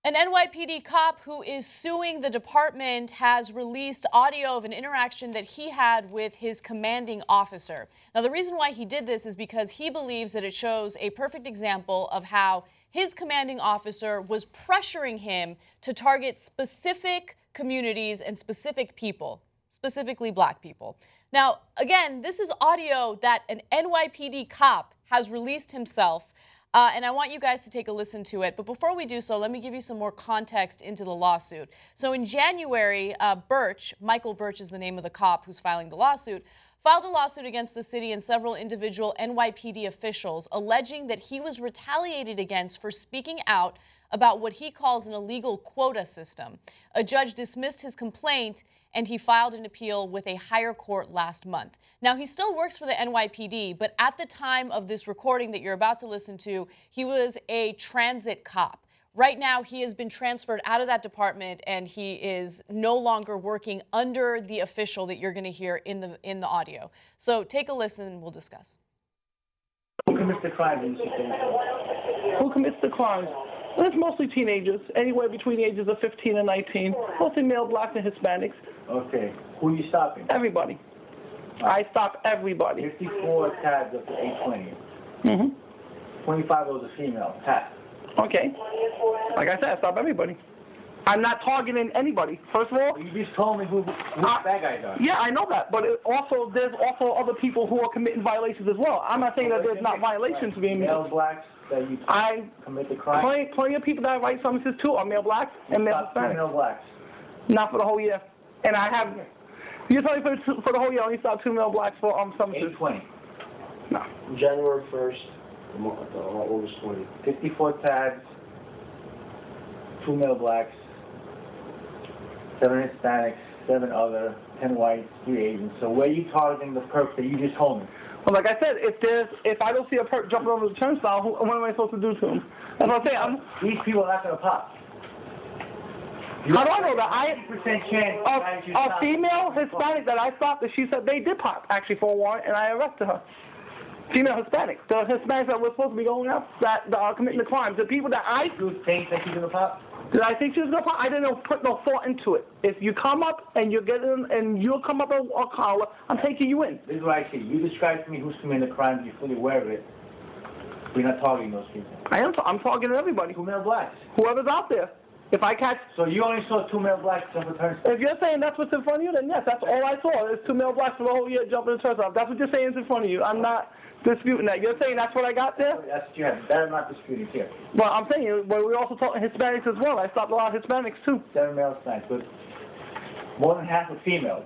An NYPD cop who is suing the department has released audio of an interaction that he had with his commanding officer. Now, the reason why he did this is because he believes that it shows a perfect example of how his commanding officer was pressuring him to target specific communities and specific people, specifically black people. Now, again, this is audio that an NYPD cop has released himself. And I want you guys to take a listen to it. But before we do so, let me give you some more context into the lawsuit. So in January, Michael Birch is the name of the cop who's filing the lawsuit, filed a lawsuit against the city and several individual NYPD officials, alleging that he was retaliated against for speaking out about what he calls an illegal quota system. A judge dismissed his complaint, and he filed an appeal with a higher court last month. Now, he still works for the NYPD, but at the time of this recording that you're about to listen to, he was a transit cop. Right now, he has been transferred out of that department, and he is no longer working under the official that you're going to hear in the audio. So take a listen, and we'll discuss. Who commits the crimes in this situation? Who commits the crimes? Well, it's mostly teenagers, anywhere between the ages of 15 and 19, mostly male, blacks, and Hispanics. Okay. Who are you stopping? Everybody. I stop everybody. 54 tabs up to 820. Mm-hmm. 25 of those are female. Pat. Okay. Like I said, I stop everybody. I'm not targeting anybody. First of all, you just told me who bad guys are. Yeah, I know that, but there's also other people who are committing violations as well. I'm not saying that there's not violations being made. Male blacks that you commit the crime. Plenty of people that write summonses too are male blacks and male Hispanics. Male blacks. Not for the whole year, and I have. You're telling me for the whole year, I only stopped 2 male blacks for summonses. 820. No. January 1st, August 20. 54 tabs. 2 male blacks. 7 Hispanics, 7 other, 10 whites, 3 Asians. So where are you targeting the perp that you just told me? Well, like I said, if I don't see a perp jumping over the turnstile, what am I supposed to do to him? That's what I'm saying. These people are not going to pop. How do I know that? 80% chance a female Hispanic that I stopped, that she said they did pop actually for a warrant, and I arrested her. Female Hispanic, the Hispanics that were supposed to be going out that are committing the crimes, the people that I you think that she's going to pop. Did I think she was going to pop? I didn't put no thought into it. If you come up and you're getting and you'll come up a collar, I'm taking you in. This is what I see. You describe to me who's committing the crimes. You're fully aware of it. We're not targeting those people. I'm targeting everybody. 2 male blacks. Whoever's out there. If I catch... So you only saw 2 male blacks jump the turnstile? If you're saying that's what's in front of you, then yes, that's all I saw. There's 2 male blacks for the whole year jumping the turnstile. That's what you're saying is in front of you. I'm not disputing that. You're saying that's what I got there? That's what you have. Better not dispute it here. Well, I'm saying, but we're also talking Hispanics as well. I stopped a lot of Hispanics too. 7 male Hispanics, but more than half are females.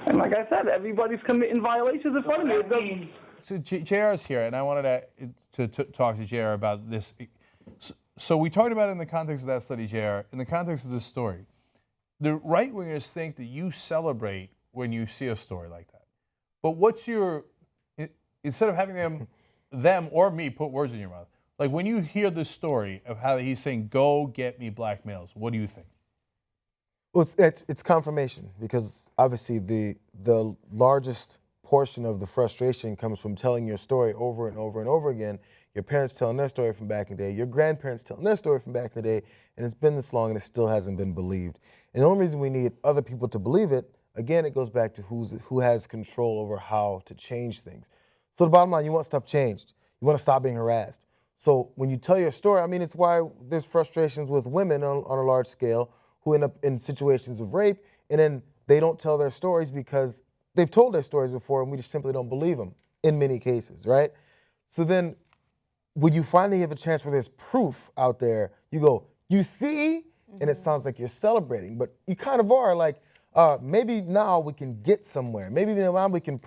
And like I said, everybody's committing violations in front of me. So Jayar's here, and I wanted to talk to Jayar about this. So we talked about it in the context of that study, Jayar, in the context of this story. The right-wingers think that you celebrate when you see a story like that. But what's your, instead of having them or me put words in your mouth, like when you hear this story of how he's saying, go get me black males, what do you think? Well, it's confirmation, because obviously the largest portion of the frustration comes from telling your story over and over and over again. Your parents telling their story from back in the day, your grandparents telling their story from back in the day, and it's been this long and it still hasn't been believed. And the only reason we need other people to believe it, again, it goes back to who has control over how to change things. So the bottom line, you want stuff changed. You want to stop being harassed. So when you tell your story, I mean, it's why there's frustrations with women on a large scale who end up in situations of rape, and then they don't tell their stories because they've told their stories before and we just simply don't believe them in many cases, right? So then when you finally have a chance where there's proof out there, you go, you see? And it sounds like you're celebrating, but you kind of are like, maybe now we can get somewhere. Maybe now we can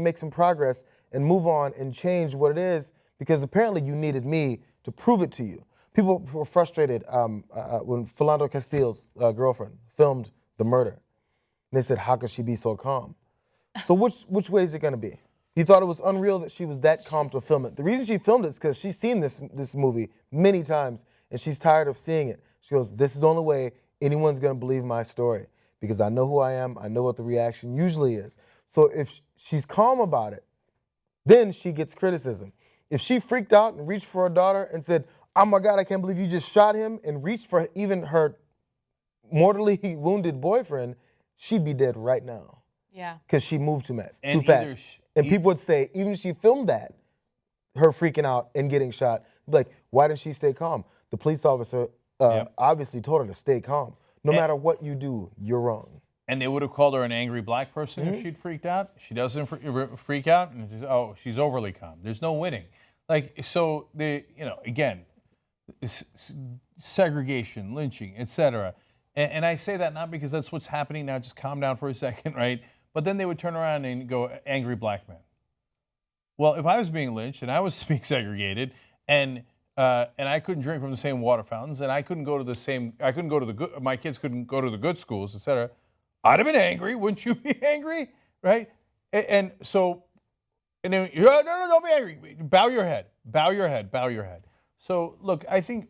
make some progress and move on and change what it is, because apparently you needed me to prove it to you. People were frustrated when Philando Castile's girlfriend filmed the murder. And they said, how could she be so calm? So which way is it going to be? He thought it was unreal that she was that calm to film it. The reason she filmed it is because she's seen this movie many times, and she's tired of seeing it. She goes, this is the only way anyone's going to believe my story, because I know who I am, I know what the reaction usually is. So if she's calm about it, then she gets criticism. If she freaked out and reached for her daughter and said, oh my God, I can't believe you just shot him and reached for even her mortally wounded boyfriend, she'd be dead right now. Yeah. Because she moved too fast. And Too fast. And e- people would say, even if she filmed that, her freaking out and getting shot, be like, why didn't she stay calm? The police officer obviously told her to stay calm. No matter what you do, you're wrong. And they would have called her an angry black person if she'd freaked out. She doesn't freak out, and she's overly calm. There's no winning. Like, so again, segregation, lynching, etc. And I say that not because that's what's happening now. Just calm down for a second, right? But then they would turn around and go, angry black man. Well, if I was being lynched and I was being segregated, and I couldn't drink from the same water fountains, and I couldn't go to the same, my kids couldn't go to the good schools, etc. I'd have been angry. Wouldn't you be angry, right? And then no, don't be angry. Bow your head. Bow your head. Bow your head. So look, I think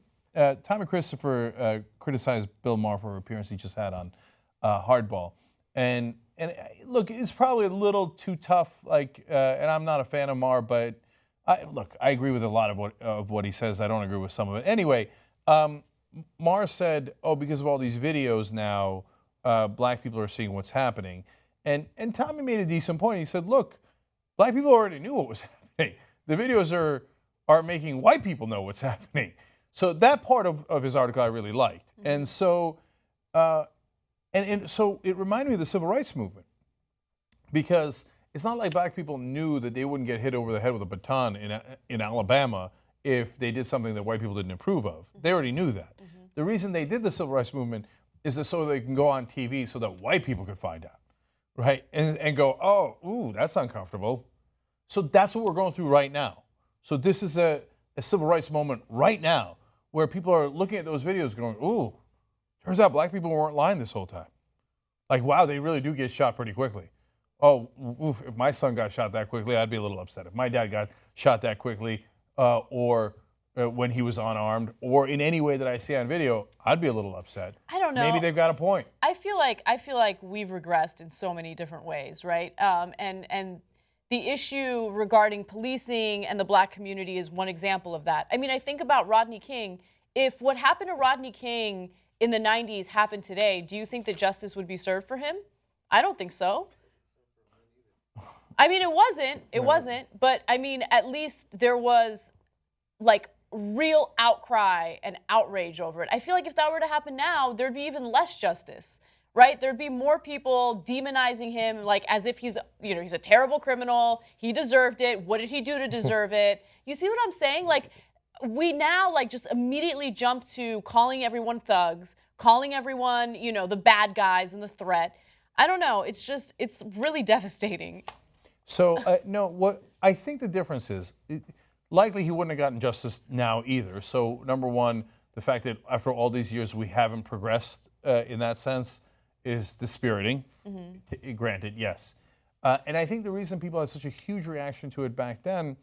Tommy Christopher criticized Bill Maher for an appearance he just had on Hardball, and look, it's probably a little too tough. And I'm not a fan of Maher, but I agree with a lot of what he says. I don't agree with some of it. Anyway, Maher said, "Oh, because of all these videos now, black people are seeing what's happening." And Tommy made a decent point. He said, "Look, black people already knew what was happening. The videos are making white people know what's happening." So that part of his article I really liked. Mm-hmm. And so so it reminded me of the civil rights movement, because it's not like black people knew that they wouldn't get hit over the head with a baton in Alabama if they did something that white people didn't approve of. Mm-hmm. They already knew that. Mm-hmm. The reason they did the civil rights movement is that so they can go on TV so that white people could find out, right? And go, oh, ooh, that's uncomfortable. So that's what we're going through right now. So this is a civil rights moment right now where people are looking at those videos going, ooh, turns out black people weren't lying this whole time. Like, wow, they really do get shot pretty quickly. Oh, oof, if my son got shot that quickly, I'd be a little upset. If my dad got shot that quickly, or when he was unarmed, or in any way that I see on video, I'd be a little upset. I don't know. Maybe they've got a point. I feel like we've regressed in so many different ways, right? And the issue regarding policing and the black community is one example of that. I mean, I think about Rodney King. If what happened to Rodney King in the 90s happened today, do you think that justice would be served for him? I don't think so. I mean, it wasn't, but I mean, at least there was like real outcry and outrage over it. I feel like if that were to happen now, there'd be even less justice, right? There'd be more people demonizing him, like as if he's a terrible criminal. He deserved it. What did he do to deserve it? You see what I'm saying? Like, we now just immediately jump to calling everyone thugs, calling everyone, the bad guys and the threat. I don't know. It's really devastating. So, no, what I think the difference is, likely he wouldn't have gotten justice now either. So, number one, the fact that after all these years we haven't progressed in that sense is dispiriting. Mm-hmm. Granted, yes. And I think the reason people had such a huge reaction to it back then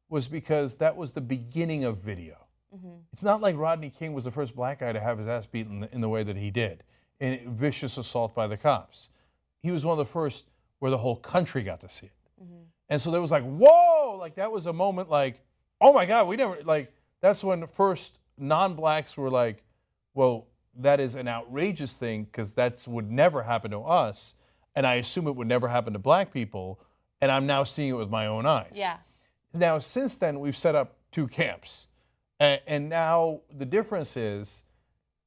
was because that was the beginning of video. Mm-hmm. It's not like Rodney King was the first black guy to have his ass beaten in the way that he did, in vicious assault by the cops. He was one of the first where the whole country got to see it. Mm-hmm. And so there was like, whoa, like that was a moment like, oh my God, we never, like, that's when first non-blacks were like, well, that is an outrageous thing because that would never happen to us. And I assume it would never happen to black people. And I'm now seeing it with my own eyes. Yeah. Now, since then, we've set up two camps. And now the difference is,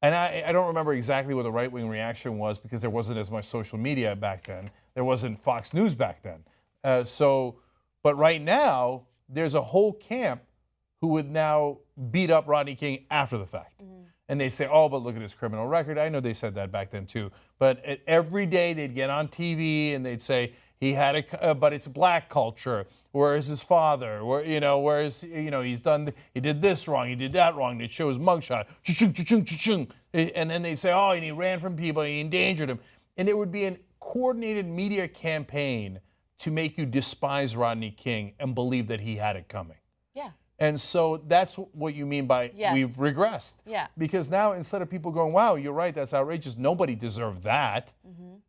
and I don't remember exactly what the right-wing reaction was because there wasn't as much social media back then. There wasn't Fox News back then. But right now, there's a whole camp who would now beat up Rodney King after the fact. Mm-hmm. And they say, oh, but look at his criminal record. I know they said that back then too. But every day they'd get on TV and they'd say, he had but it's black culture. Where is his father? He did this wrong, he did that wrong. They'd show his mugshot. And then they'd say, oh, and he ran from people, he endangered him. And it would be a coordinated media campaign to make you despise Rodney King and believe that he had it coming. Yeah. And so that's what you mean by we've regressed. Yeah. Because now instead of people going, wow, you're right, that's outrageous, nobody deserved that,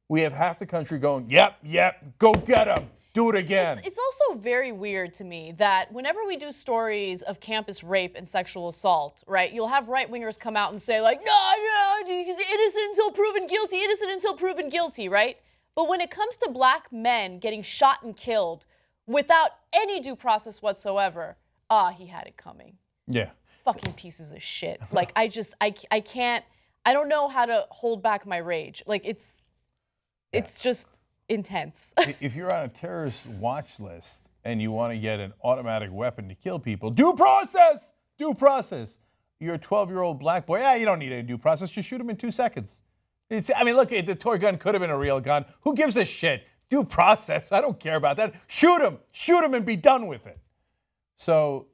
we have half the country going, yep, go get him. Do it again. It's also very weird to me that whenever we do stories of campus rape and sexual assault, right, you'll have right-wingers come out and say, like, no, he's innocent until proven guilty, innocent until proven guilty, right? But when it comes to black men getting shot and killed without any due process whatsoever, he had it coming. Yeah. Fucking pieces of shit. Like, I can't, I don't know how to hold back my rage. Like, it's just intense. If you're on a terrorist watch list and you want to get an automatic weapon to kill people, due process! Due process. You're a 12-year-old black boy. You don't need any due process. Just shoot him in 2 seconds. Look, the toy gun could have been a real gun. Who gives a shit? Due process. I don't care about that. Shoot him. Shoot him and be done with it. So,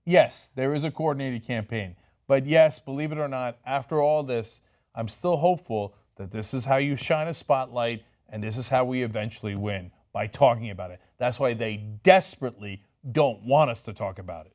yes, there is a coordinated campaign. But yes, believe it or not, after all this, I'm still hopeful that this is how you shine a spotlight and this is how we eventually win, by talking about it. That's why they desperately don't want us to talk about it.